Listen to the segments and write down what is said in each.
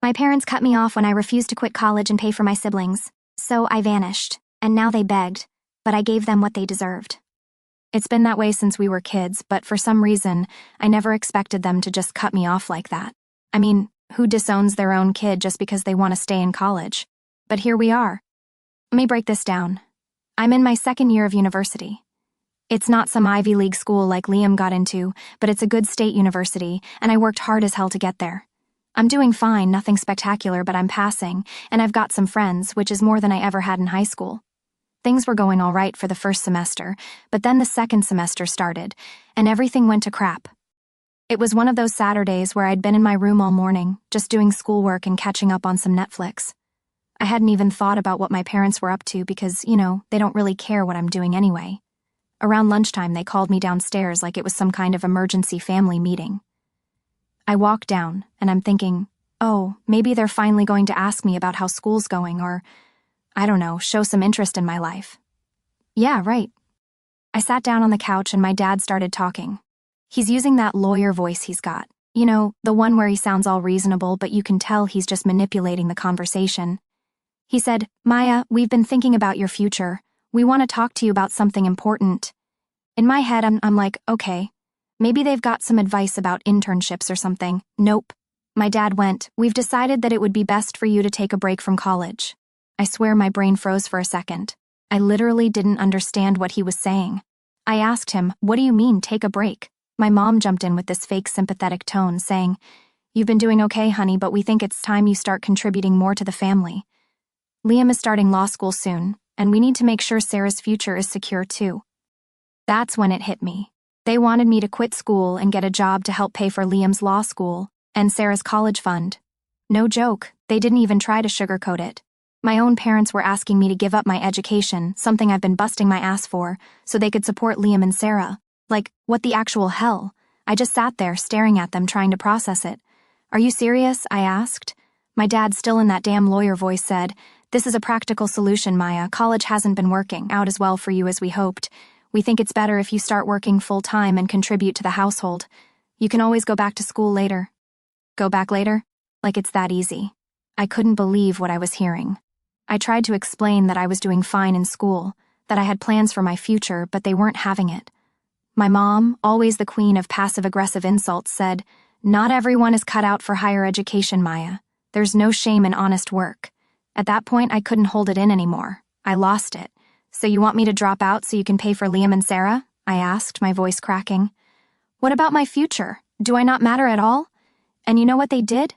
My parents cut me off when I refused to quit college and pay for my siblings, so I vanished, and now they begged, but I gave them what they deserved. It's been that way since we were kids, but for some reason, I never expected them to just cut me off like that. I mean, who disowns their own kid just because they want to stay in college? But here we are. Let me break this down. I'm in my second year of university. It's not some Ivy League school like Liam got into, but it's a good state university, and I worked hard as hell to get there. I'm doing fine, nothing spectacular, but I'm passing, and I've got some friends, which is more than I ever had in high school. Things were going all right for the first semester, but then the second semester started, and everything went to crap. It was one of those Saturdays where I'd been in my room all morning, just doing schoolwork and catching up on some Netflix. I hadn't even thought about what my parents were up to because, they don't really care what I'm doing anyway. Around lunchtime, they called me downstairs like it was some kind of emergency family meeting. I walk down, and I'm thinking, oh, maybe they're finally going to ask me about how school's going or, I don't know, show some interest in my life. Yeah, right. I sat down on the couch and my dad started talking. He's using that lawyer voice he's got. The one where he sounds all reasonable, but you can tell he's just manipulating the conversation. He said, Maya, we've been thinking about your future. We want to talk to you about something important. In my head, I'm like, okay. Maybe they've got some advice about internships or something. Nope. My dad went, we've decided that it would be best for you to take a break from college. I swear my brain froze for a second. I literally didn't understand what he was saying. I asked him, what do you mean, take a break? My mom jumped in with this fake sympathetic tone, saying, you've been doing okay, honey, but we think it's time you start contributing more to the family. Liam is starting law school soon, and we need to make sure Sarah's future is secure too. That's when it hit me. They wanted me to quit school and get a job to help pay for Liam's law school and Sarah's college fund. No joke, they didn't even try to sugarcoat it. My own parents were asking me to give up my education, something I've been busting my ass for, so they could support Liam and Sarah. Like, what the actual hell? I just sat there staring at them trying to process it. Are you serious? I asked. My dad, still in that damn lawyer voice, said, this is a practical solution, Maya. College hasn't been working out as well for you as we hoped. We think it's better if you start working full-time and contribute to the household. You can always go back to school later. Go back later? Like it's that easy. I couldn't believe what I was hearing. I tried to explain that I was doing fine in school, that I had plans for my future, but they weren't having it. My mom, always the queen of passive-aggressive insults, said, not everyone is cut out for higher education, Maya. There's no shame in honest work. At that point, I couldn't hold it in anymore. I lost it. So you want me to drop out so you can pay for Liam and Sarah? I asked, my voice cracking. What about my future? Do I not matter at all? And you know what they did?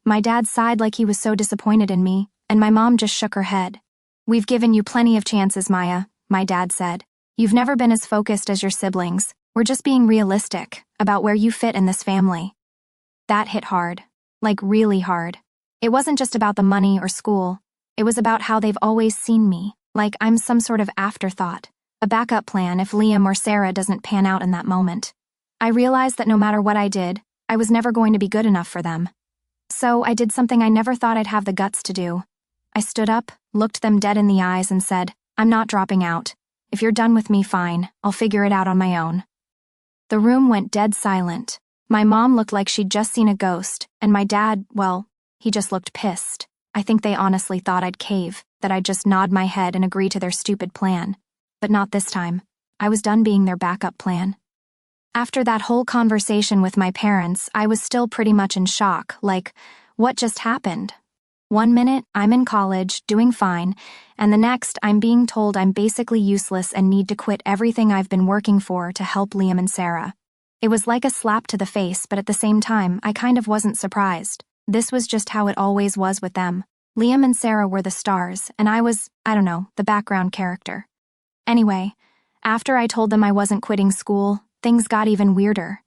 My dad sighed like he was so disappointed in me, and my mom just shook her head. We've given you plenty of chances, Maya, my dad said. You've never been as focused as your siblings. We're just being realistic about where you fit in this family. That hit hard. Like really hard. It wasn't just about the money or school. It was about how they've always seen me. Like I'm some sort of afterthought, a backup plan if Liam or Sarah doesn't pan out in that moment. I realized that no matter what I did, I was never going to be good enough for them. So I did something I never thought I'd have the guts to do. I stood up, looked them dead in the eyes and said, I'm not dropping out. If you're done with me, fine. I'll figure it out on my own. The room went dead silent. My mom looked like she'd just seen a ghost, and my dad, well, he just looked pissed. I think they honestly thought I'd cave, that I'd just nod my head and agree to their stupid plan. But not this time. I was done being their backup plan. After that whole conversation with my parents, I was still pretty much in shock, like, what just happened? One minute, I'm in college, doing fine, and the next, I'm being told I'm basically useless and need to quit everything I've been working for to help Liam and Sarah. It was like a slap to the face, but at the same time, I kind of wasn't surprised. This was just how it always was with them. Liam and Sarah were the stars, and I was, the background character. Anyway, after I told them I wasn't quitting school, things got even weirder.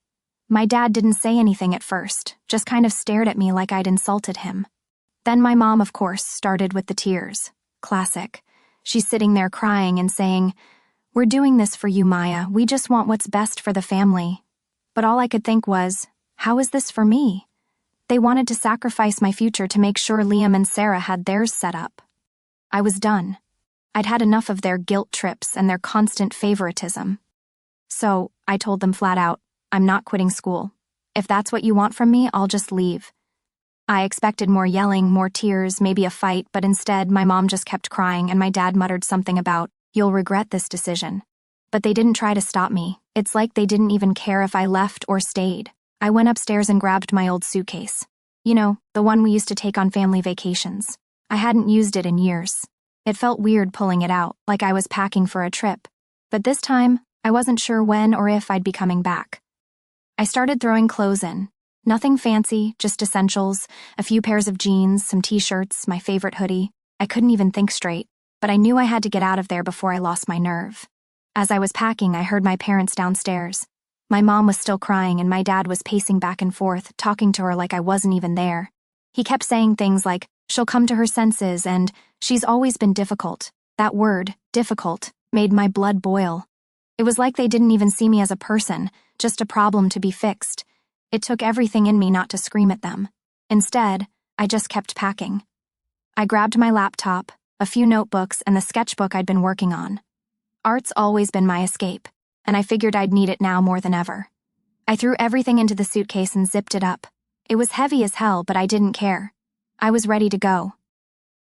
My dad didn't say anything at first, just kind of stared at me like I'd insulted him. Then my mom, of course, started with the tears. Classic. She's sitting there crying and saying, we're doing this for you, Maya. We just want what's best for the family. But all I could think was, how is this for me? They wanted to sacrifice my future to make sure Liam and Sarah had theirs set up. I was done. I'd had enough of their guilt trips and their constant favoritism. So, I told them flat out, I'm not quitting school. If that's what you want from me, I'll just leave. I expected more yelling, more tears, maybe a fight, but instead my mom just kept crying and my dad muttered something about, "You'll regret this decision." But they didn't try to stop me. It's like they didn't even care if I left or stayed. I went upstairs and grabbed my old suitcase. You know, the one we used to take on family vacations. I hadn't used it in years. It felt weird pulling it out, like I was packing for a trip. But this time, I wasn't sure when or if I'd be coming back. I started throwing clothes in. Nothing fancy, just essentials, a few pairs of jeans, some t-shirts, my favorite hoodie. I couldn't even think straight, but I knew I had to get out of there before I lost my nerve. As I was packing, I heard my parents downstairs. My mom was still crying and my dad was pacing back and forth, talking to her like I wasn't even there. He kept saying things like, "She'll come to her senses," and "She's always been difficult." That word, difficult, made my blood boil. It was like they didn't even see me as a person, just a problem to be fixed. It took everything in me not to scream at them. Instead, I just kept packing. I grabbed my laptop, a few notebooks, and the sketchbook I'd been working on. Art's always been my escape, and I figured I'd need it now more than ever. I threw everything into the suitcase and zipped it up. It was heavy as hell, but I didn't care. I was ready to go.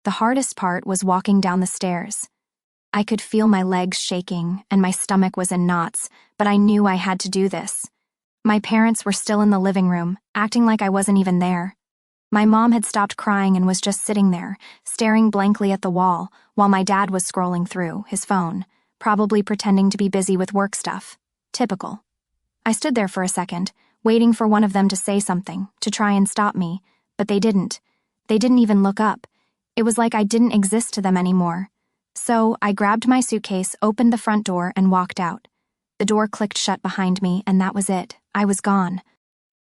The hardest part was walking down the stairs. I could feel my legs shaking, and my stomach was in knots, but I knew I had to do this. My parents were still in the living room, acting like I wasn't even there. My mom had stopped crying and was just sitting there, staring blankly at the wall, while my dad was scrolling through his phone, probably pretending to be busy with work stuff. Typical. I stood there for a second, waiting for one of them to say something, to try and stop me, but they didn't. They didn't even look up. It was like I didn't exist to them anymore. So I grabbed my suitcase, opened the front door, and walked out. The door clicked shut behind me, and that was it. I was gone.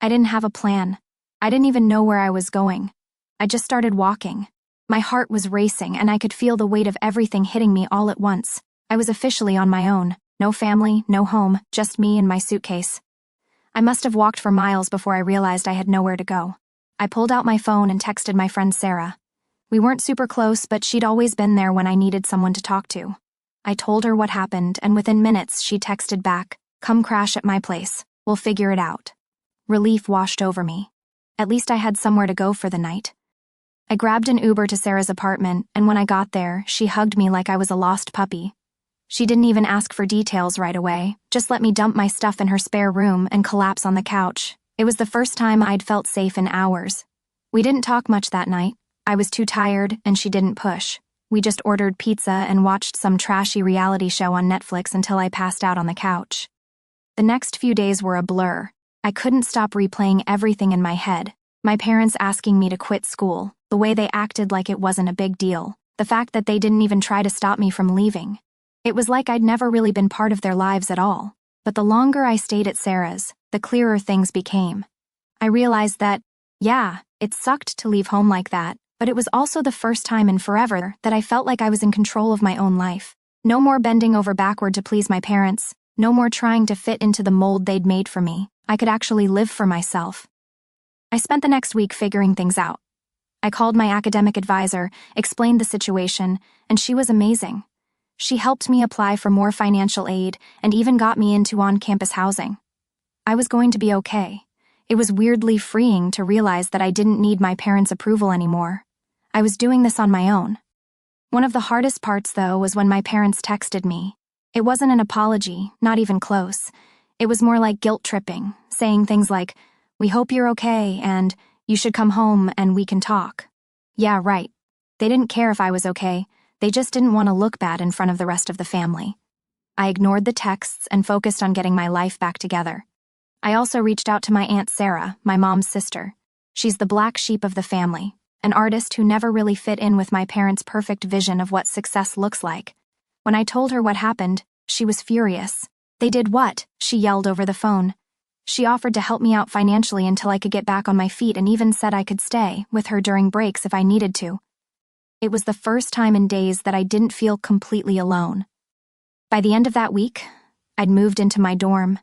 I didn't have a plan. I didn't even know where I was going. I just started walking. My heart was racing, and I could feel the weight of everything hitting me all at once. I was officially on my own. No family, no home, just me and my suitcase. I must have walked for miles before I realized I had nowhere to go. I pulled out my phone and texted my friend Sarah. We weren't super close, but she'd always been there when I needed someone to talk to. I told her what happened, and within minutes she texted back, "Come crash at my place. We'll figure it out." Relief washed over me. At least I had somewhere to go for the night. I grabbed an Uber to Sarah's apartment, and when I got there, she hugged me like I was a lost puppy. She didn't even ask for details right away, just let me dump my stuff in her spare room and collapse on the couch. It was the first time I'd felt safe in hours. We didn't talk much that night. I was too tired, and she didn't push. We just ordered pizza and watched some trashy reality show on Netflix until I passed out on the couch. The next few days were a blur. I couldn't stop replaying everything in my head. My parents asking me to quit school, the way they acted like it wasn't a big deal, the fact that they didn't even try to stop me from leaving. It was like I'd never really been part of their lives at all. But the longer I stayed at Sarah's, the clearer things became. I realized that, yeah, it sucked to leave home like that, but it was also the first time in forever that I felt like I was in control of my own life. No more bending over backward to please my parents, no more trying to fit into the mold they'd made for me. I could actually live for myself. I spent the next week figuring things out. I called my academic advisor, explained the situation, and she was amazing. She helped me apply for more financial aid and even got me into on-campus housing. I was going to be okay. It was weirdly freeing to realize that I didn't need my parents' approval anymore. I was doing this on my own. One of the hardest parts, though, was when my parents texted me. It wasn't an apology, not even close. It was more like guilt tripping, saying things like, "We hope you're okay," and "You should come home and we can talk." Yeah, right. They didn't care if I was okay. They just didn't want to look bad in front of the rest of the family. I ignored the texts and focused on getting my life back together. I also reached out to my Aunt Sarah, my mom's sister. She's the black sheep of the family, an artist who never really fit in with my parents' perfect vision of what success looks like. When I told her what happened, she was furious. "They did what?" she yelled over the phone. She offered to help me out financially until I could get back on my feet and even said I could stay with her during breaks if I needed to. It was the first time in days that I didn't feel completely alone. By the end of that week, I'd moved into my dorm,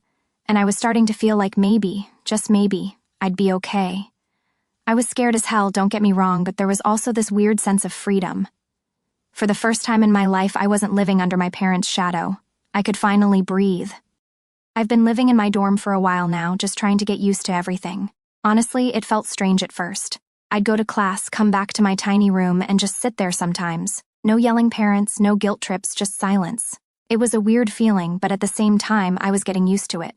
and I was starting to feel like maybe, just maybe, I'd be okay. I was scared as hell, don't get me wrong, but there was also this weird sense of freedom. For the first time in my life, I wasn't living under my parents' shadow. I could finally breathe. I've been living in my dorm for a while now, just trying to get used to everything. Honestly, it felt strange at first. I'd go to class, come back to my tiny room, and just sit there sometimes. No yelling parents, no guilt trips, just silence. It was a weird feeling, but at the same time, I was getting used to it.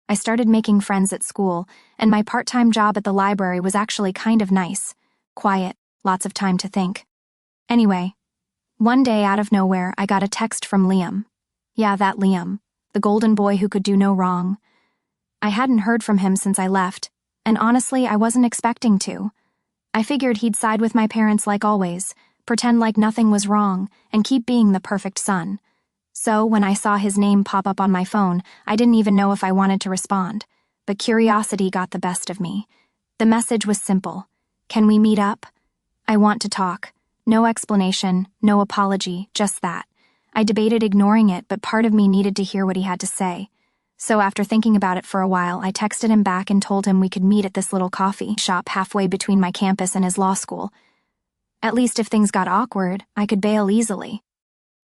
I started making friends at school, and my part-time job at the library was actually kind of nice. Quiet, lots of time to think. Anyway, one day out of nowhere, I got a text from Liam. Yeah, that Liam, the golden boy who could do no wrong. I hadn't heard from him since I left, and honestly, I wasn't expecting to. I figured he'd side with my parents like always, pretend like nothing was wrong, and keep being the perfect son. So, when I saw his name pop up on my phone, I didn't even know if I wanted to respond. But curiosity got the best of me. The message was simple. Can we meet up? I want to talk. No explanation, no apology, just that. I debated ignoring it, but part of me needed to hear what he had to say. So after thinking about it for a while, I texted him back and told him we could meet at this little coffee shop halfway between my campus and his law school. At least if things got awkward, I could bail easily.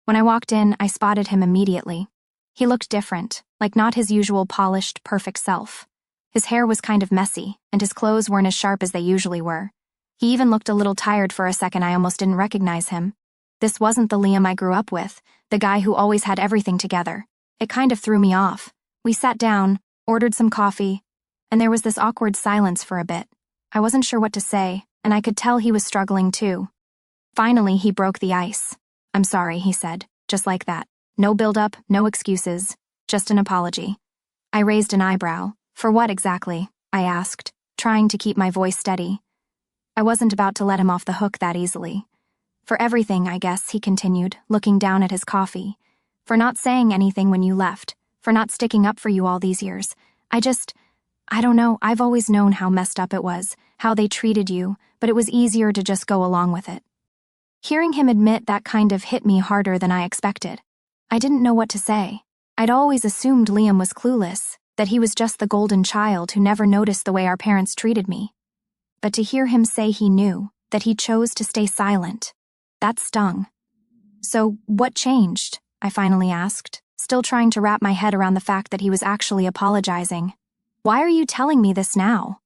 When I walked in, I spotted him immediately. He looked different, like not his usual polished, perfect self. His hair was kind of messy, and his clothes weren't as sharp as they usually were. He even looked a little tired for a second. I almost didn't recognize him. This wasn't the Liam I grew up with, the guy who always had everything together. It kind of threw me off. We sat down, ordered some coffee, and there was this awkward silence for a bit. I wasn't sure what to say, and I could tell he was struggling too. Finally, he broke the ice. I'm sorry, he said, just like that. No build-up, no excuses, just an apology. I raised an eyebrow. For what exactly? I asked, trying to keep my voice steady. I wasn't about to let him off the hook that easily. For everything, I guess, he continued, looking down at his coffee. For not saying anything when you left, for not sticking up for you all these years. I don't know, I've always known how messed up it was, how they treated you, but it was easier to just go along with it. Hearing him admit that kind of hit me harder than I expected. I didn't know what to say. I'd always assumed Liam was clueless, that he was just the golden child who never noticed the way our parents treated me. But to hear him say he knew, that he chose to stay silent, that stung. So, what changed? I finally asked, still trying to wrap my head around the fact that he was actually apologizing. Why are you telling me this now?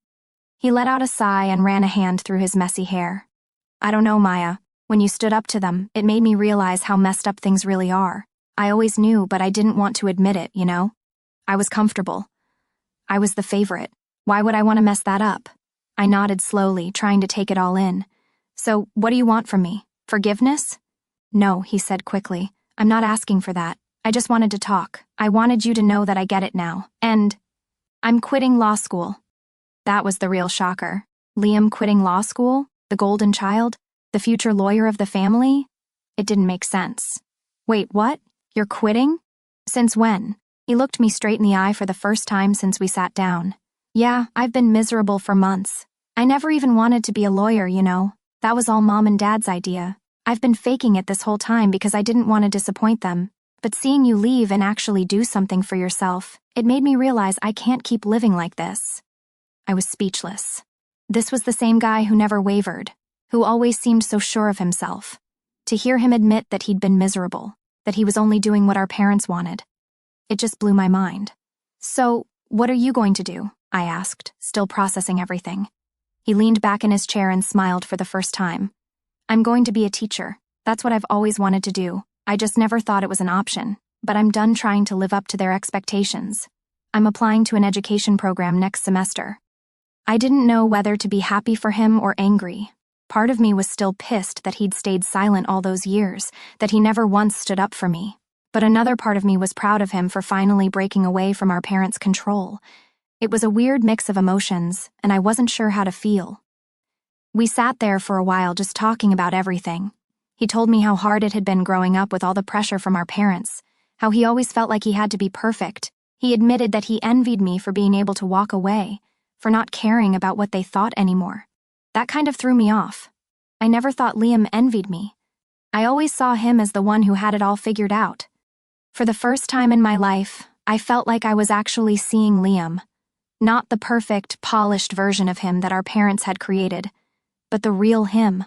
He let out a sigh and ran a hand through his messy hair. I don't know, Maya. When you stood up to them, it made me realize how messed up things really are. I always knew, but I didn't want to admit it, you know? I was comfortable. I was the favorite. Why would I want to mess that up? I nodded slowly, trying to take it all in. So, what do you want from me? Forgiveness? No, he said quickly. I'm not asking for that. I just wanted to talk. I wanted you to know that I get it now. And I'm quitting law school. That was the real shocker. Liam quitting law school? The golden child? The future lawyer of the family? It didn't make sense. Wait, what? You're quitting? Since when? He looked me straight in the eye for the first time since we sat down. Yeah, I've been miserable for months. I never even wanted to be a lawyer, you know. That was all Mom and Dad's idea. I've been faking it this whole time because I didn't want to disappoint them. But seeing you leave and actually do something for yourself, it made me realize I can't keep living like this. I was speechless. This was the same guy who never wavered, who always seemed so sure of himself. To hear him admit that he'd been miserable, that he was only doing what our parents wanted, it just blew my mind. So, what are you going to do? I asked, still processing everything. He leaned back in his chair and smiled for the first time. I'm going to be a teacher. That's what I've always wanted to do. I just never thought it was an option, but I'm done trying to live up to their expectations. I'm applying to an education program next semester. I didn't know whether to be happy for him or angry. Part of me was still pissed that he'd stayed silent all those years, that he never once stood up for me. But another part of me was proud of him for finally breaking away from our parents' control. It was a weird mix of emotions, and I wasn't sure how to feel. We sat there for a while just talking about everything. He told me how hard it had been growing up with all the pressure from our parents, how he always felt like he had to be perfect. He admitted that he envied me for being able to walk away, for not caring about what they thought anymore. That kind of threw me off. I never thought Liam envied me. I always saw him as the one who had it all figured out. For the first time in my life, I felt like I was actually seeing Liam. Not the perfect, polished version of him that our parents had created, but the real him.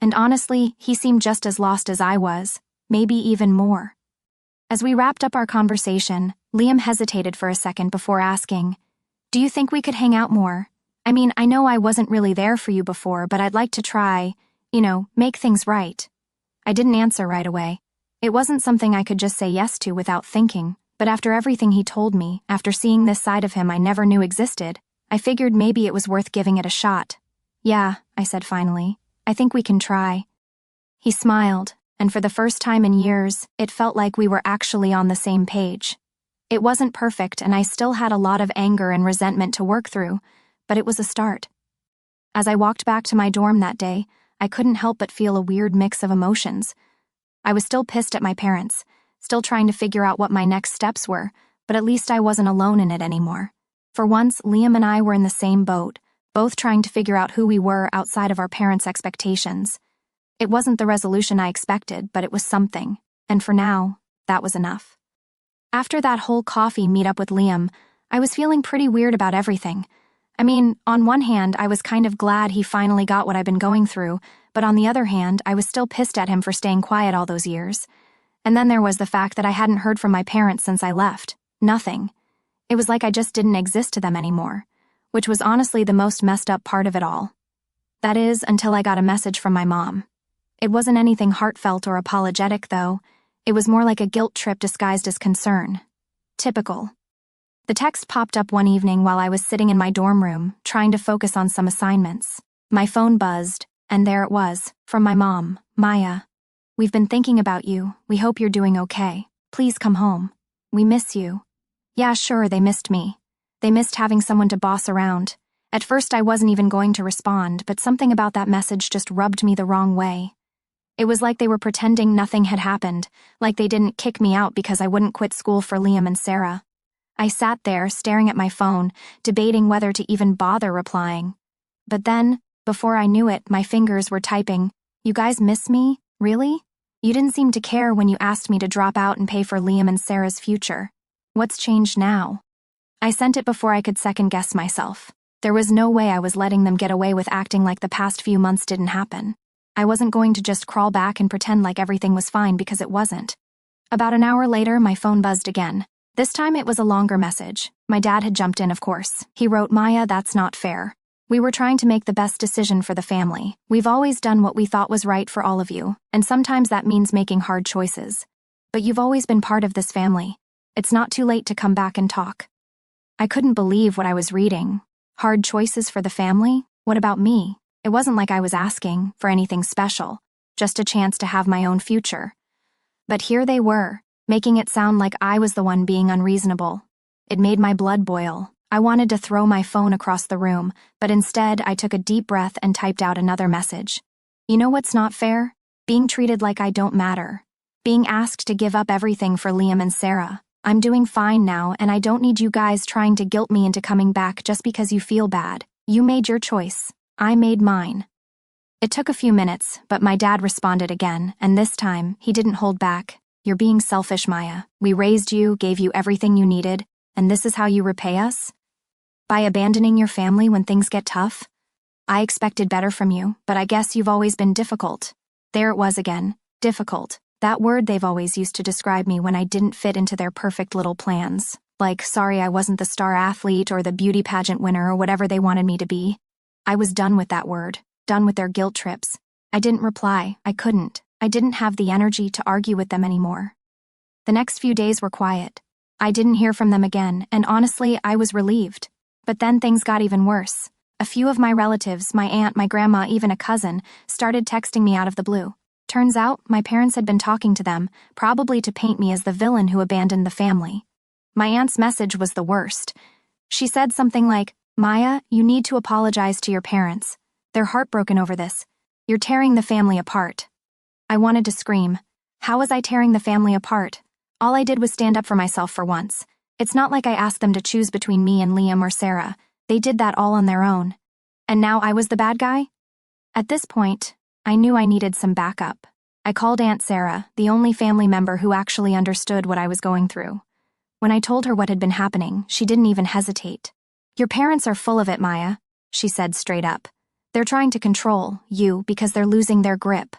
And honestly, he seemed just as lost as I was, maybe even more. As we wrapped up our conversation, Liam hesitated for a second before asking, "Do you think we could hang out more? I mean, I know I wasn't really there for you before, but I'd like to try, make things right. I didn't answer right away. It wasn't something I could just say yes to without thinking, but after everything he told me, after seeing this side of him I never knew existed, I figured maybe it was worth giving it a shot. Yeah, I said finally. I think we can try. He smiled, and for the first time in years, it felt like we were actually on the same page. It wasn't perfect, and I still had a lot of anger and resentment to work through, but it was a start. As I walked back to my dorm that day, I couldn't help but feel a weird mix of emotions. I was still pissed at my parents, still trying to figure out what my next steps were, but at least I wasn't alone in it anymore. For once, Liam and I were in the same boat, both trying to figure out who we were outside of our parents' expectations. It wasn't the resolution I expected, but it was something, and for now, that was enough. After that whole coffee meet-up with Liam, I was feeling pretty weird about everything. I mean, on one hand, I was kind of glad he finally got what I'd been going through, but on the other hand, I was still pissed at him for staying quiet all those years. And then there was the fact that I hadn't heard from my parents since I left. Nothing. It was like I just didn't exist to them anymore, which was honestly the most messed up part of it all. That is, until I got a message from my mom. It wasn't anything heartfelt or apologetic, though. It was more like a guilt trip disguised as concern. Typical. The text popped up one evening while I was sitting in my dorm room, trying to focus on some assignments. My phone buzzed, and there it was, from my mom, Maya. We've been thinking about you. We hope you're doing okay. Please come home. We miss you. Yeah, sure, they missed me. They missed having someone to boss around. At first I wasn't even going to respond, but something about that message just rubbed me the wrong way. It was like they were pretending nothing had happened, like they didn't kick me out because I wouldn't quit school for Liam and Sarah. I sat there, staring at my phone, debating whether to even bother replying. But then, before I knew it, my fingers were typing, "You guys miss me? Really? You didn't seem to care when you asked me to drop out and pay for Liam and Sarah's future. What's changed now?" I sent it before I could second-guess myself. There was no way I was letting them get away with acting like the past few months didn't happen. I wasn't going to just crawl back and pretend like everything was fine because it wasn't. About an hour later, my phone buzzed again. This time it was a longer message. My dad had jumped in, of course. He wrote, "Maya, that's not fair. We were trying to make the best decision for the family. We've always done what we thought was right for all of you, and sometimes that means making hard choices. But you've always been part of this family. It's not too late to come back and talk." I couldn't believe what I was reading. Hard choices for the family? What about me? It wasn't like I was asking for anything special, just a chance to have my own future. But here they were, making it sound like I was the one being unreasonable. It made my blood boil. I wanted to throw my phone across the room, but instead I took a deep breath and typed out another message. You know what's not fair? Being treated like I don't matter. Being asked to give up everything for Liam and Sarah. I'm doing fine now, and I don't need you guys trying to guilt me into coming back just because you feel bad. You made your choice. I made mine. It took a few minutes, but my dad responded again, and this time, he didn't hold back. "You're being selfish, Maya. We raised you, gave you everything you needed, and this is how you repay us? By abandoning your family when things get tough? I expected better from you, but I guess you've always been difficult." There it was again, difficult. That word they've always used to describe me when I didn't fit into their perfect little plans. Like, sorry I wasn't the star athlete or the beauty pageant winner or whatever they wanted me to be. I was done with that word, done with their guilt trips. I didn't reply. I couldn't. I didn't have the energy to argue with them anymore. The next few days were quiet. I didn't hear from them again, and honestly, I was relieved. But then things got even worse. A few of my relatives, my aunt, my grandma, even a cousin, started texting me out of the blue. Turns out, my parents had been talking to them, probably to paint me as the villain who abandoned the family. My aunt's message was the worst. She said something like, "Maya, you need to apologize to your parents. They're heartbroken over this. You're tearing the family apart." I wanted to scream. How was I tearing the family apart? All I did was stand up for myself for once. It's not like I asked them to choose between me and Liam or Sarah. They did that all on their own. And now I was the bad guy? At this point, I knew I needed some backup. I called Aunt Sarah, the only family member who actually understood what I was going through. When I told her what had been happening, she didn't even hesitate. "Your parents are full of it, Maya," she said straight up. "They're trying to control you because they're losing their grip.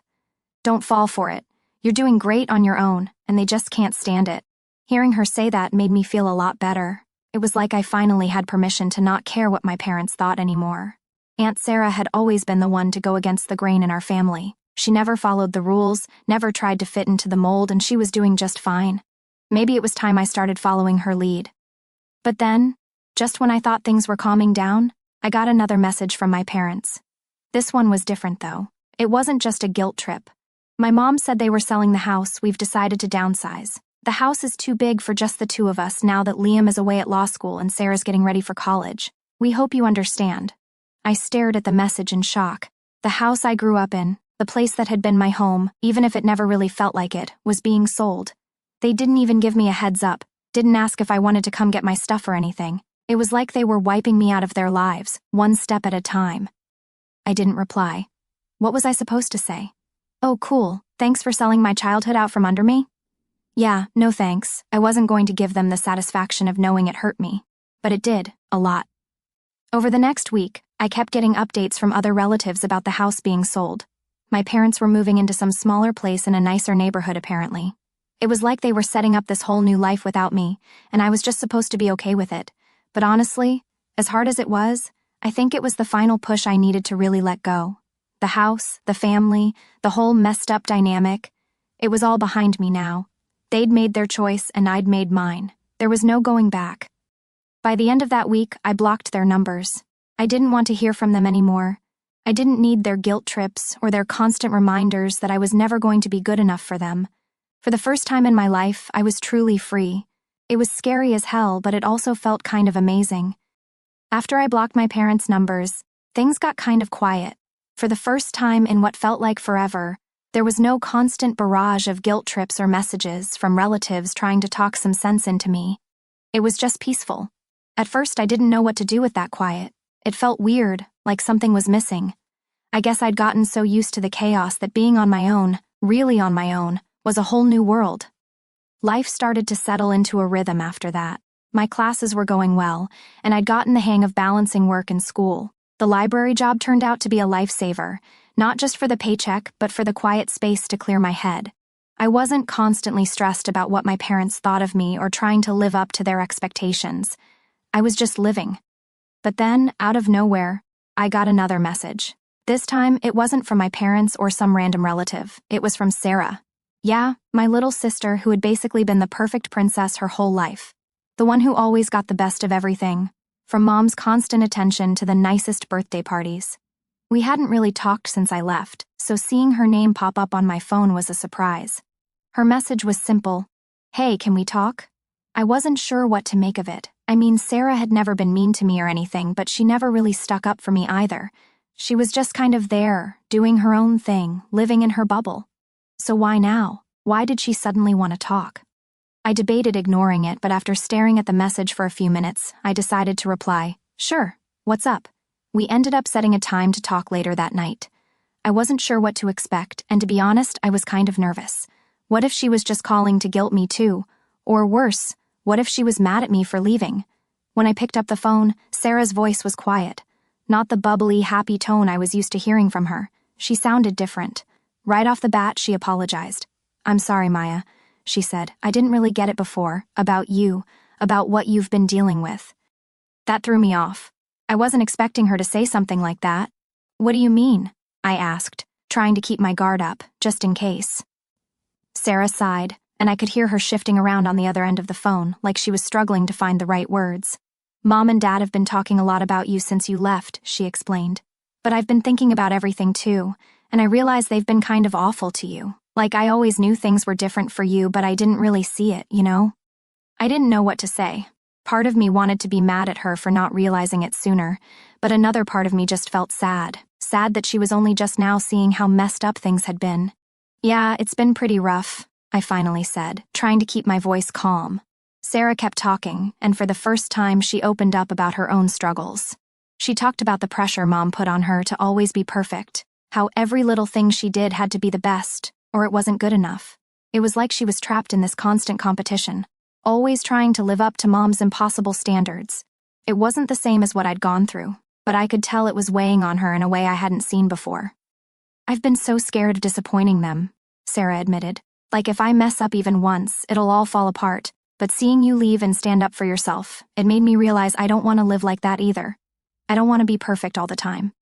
Don't fall for it. You're doing great on your own, and they just can't stand it." Hearing her say that made me feel a lot better. It was like I finally had permission to not care what my parents thought anymore. Aunt Sarah had always been the one to go against the grain in our family. She never followed the rules, never tried to fit into the mold, and she was doing just fine. Maybe it was time I started following her lead. But then, just when I thought things were calming down, I got another message from my parents. This one was different, though. It wasn't just a guilt trip. My mom said they were selling the house. We've decided to downsize. The house is too big for just the two of us now that Liam is away at law school and Sarah's getting ready for college. We hope you understand. I stared at the message in shock. The house I grew up in, the place that had been my home, even if it never really felt like it, was being sold. They didn't even give me a heads up, didn't ask if I wanted to come get my stuff or anything. It was like they were wiping me out of their lives, one step at a time. I didn't reply. What was I supposed to say? Oh, cool, thanks for selling my childhood out from under me? Yeah, no thanks. I wasn't going to give them the satisfaction of knowing it hurt me. But it did, a lot. Over the next week, I kept getting updates from other relatives about the house being sold. My parents were moving into some smaller place in a nicer neighborhood, apparently. It was like they were setting up this whole new life without me, and I was just supposed to be okay with it. But honestly, as hard as it was, I think it was the final push I needed to really let go. The house, the family, the whole messed up dynamic. It was all behind me now. They'd made their choice and I'd made mine. There was no going back. By the end of that week, I blocked their numbers. I didn't want to hear from them anymore. I didn't need their guilt trips or their constant reminders that I was never going to be good enough for them. For the first time in my life, I was truly free. It was scary as hell, but it also felt kind of amazing. After I blocked my parents' numbers, things got kind of quiet. For the first time in what felt like forever, there was no constant barrage of guilt trips or messages from relatives trying to talk some sense into me. It was just peaceful. At first, I didn't know what to do with that quiet. It felt weird, like something was missing. I guess I'd gotten so used to the chaos that being on my own, really on my own, was a whole new world. Life started to settle into a rhythm after that. My classes were going well, and I'd gotten the hang of balancing work and school. The library job turned out to be a lifesaver, not just for the paycheck, but for the quiet space to clear my head. I wasn't constantly stressed about what my parents thought of me or trying to live up to their expectations. I was just living. But then, out of nowhere, I got another message. This time, it wasn't from my parents or some random relative. It was from Sarah. Yeah, my little sister who had basically been the perfect princess her whole life. The one who always got the best of everything, from mom's constant attention to the nicest birthday parties. We hadn't really talked since I left, so seeing her name pop up on my phone was a surprise. Her message was simple. Hey, can we talk? I wasn't sure what to make of it. I mean, Sarah had never been mean to me or anything, but she never really stuck up for me either. She was just kind of there, doing her own thing, living in her bubble. So why now? Why did she suddenly want to talk? I debated ignoring it, but after staring at the message for a few minutes, I decided to reply, sure, what's up? We ended up setting a time to talk later that night. I wasn't sure what to expect, and to be honest, I was kind of nervous. What if she was just calling to guilt me too? Or worse, what if she was mad at me for leaving? When I picked up the phone, Sarah's voice was quiet. Not the bubbly, happy tone I was used to hearing from her. She sounded different. Right off the bat, she apologized. I'm sorry, Maya, she said. I didn't really get it before, about you, about what you've been dealing with. That threw me off. I wasn't expecting her to say something like that. What do you mean? I asked, trying to keep my guard up, just in case. Sarah sighed, and I could hear her shifting around on the other end of the phone, like she was struggling to find the right words. Mom and Dad have been talking a lot about you since you left, she explained. But I've been thinking about everything too, and I realize they've been kind of awful to you. Like I always knew things were different for you, but I didn't really see it, you know? I didn't know what to say. Part of me wanted to be mad at her for not realizing it sooner, but another part of me just felt sad. Sad that she was only just now seeing how messed up things had been. Yeah, it's been pretty rough, I finally said, trying to keep my voice calm. Sarah kept talking, and for the first time she opened up about her own struggles. She talked about the pressure Mom put on her to always be perfect, how every little thing she did had to be the best, or it wasn't good enough. It was like she was trapped in this constant competition, always trying to live up to Mom's impossible standards. It wasn't the same as what I'd gone through, but I could tell it was weighing on her in a way I hadn't seen before. I've been so scared of disappointing them, Sarah admitted. Like if I mess up even once, it'll all fall apart. but seeing you leave and stand up for yourself, it made me realize I don't want to live like that either. I don't want to be perfect all the time.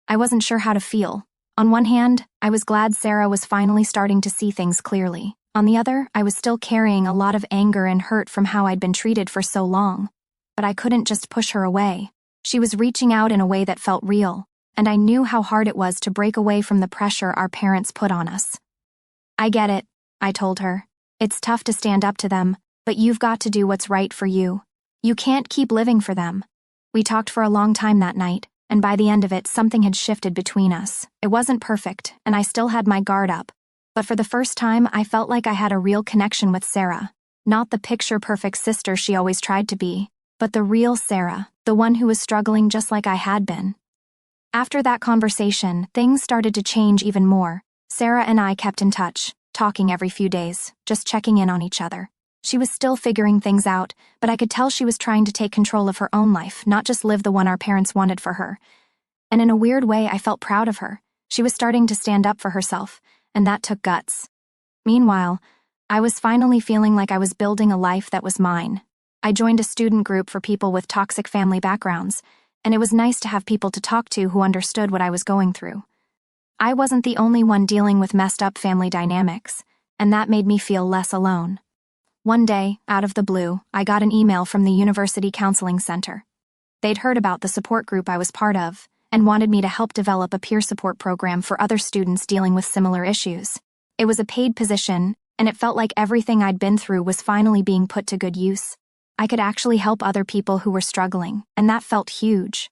I wasn't sure how to feel. On one hand, I was glad Sarah was finally starting to see things clearly. On the other, I was still carrying a lot of anger and hurt from how I'd been treated for so long. But I couldn't just push her away. She was reaching out in a way that felt real, and I knew how hard it was to break away from the pressure our parents put on us. I get it, I told her. It's tough to stand up to them, but you've got to do what's right for you. You can't keep living for them. We talked for a long time that night, and by the end of it, something had shifted between us. It wasn't perfect, and I still had my guard up. But for the first time, I felt like I had a real connection with Sarah. Not the picture-perfect sister she always tried to be, but the real Sarah, the one who was struggling just like I had been. After that conversation, things started to change even more. Sarah and I kept in touch, talking every few days, just checking in on each other. She was still figuring things out, but I could tell she was trying to take control of her own life, not just live the one our parents wanted for her. And in a weird way, I felt proud of her. She was starting to stand up for herself, and that took guts. Meanwhile, I was finally feeling like I was building a life that was mine. I joined a student group for people with toxic family backgrounds, and it was nice to have people to talk to who understood what I was going through. I wasn't the only one dealing with messed up family dynamics, and that made me feel less alone. One day, out of the blue, I got an email from the University Counseling Center. They'd heard about the support group I was part of, and wanted me to help develop a peer support program for other students dealing with similar issues. It was a paid position, and it felt like everything I'd been through was finally being put to good use. I could actually help other people who were struggling, and that felt huge.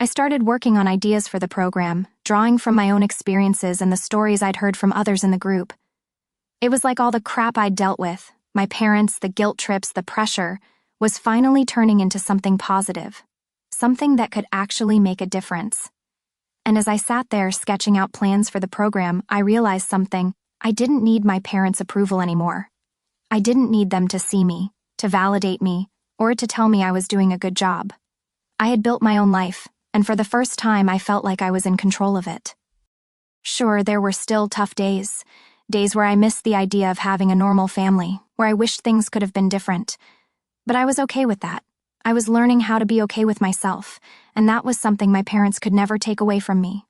I started working on ideas for the program, drawing from my own experiences and the stories I'd heard from others in the group. It was like all the crap I'd dealt with, my parents, the guilt trips, the pressure, was finally turning into something positive, something that could actually make a difference. And as I sat there sketching out plans for the program, I realized something. I didn't need my parents' approval anymore. I didn't need them to see me, to validate me, or to tell me I was doing a good job. I had built my own life, and for the first time I felt like I was in control of it. Sure, there were still tough days where I missed the idea of having a normal family, where I wished things could have been different. But I was okay with that. I was learning how to be okay with myself, and that was something my parents could never take away from me.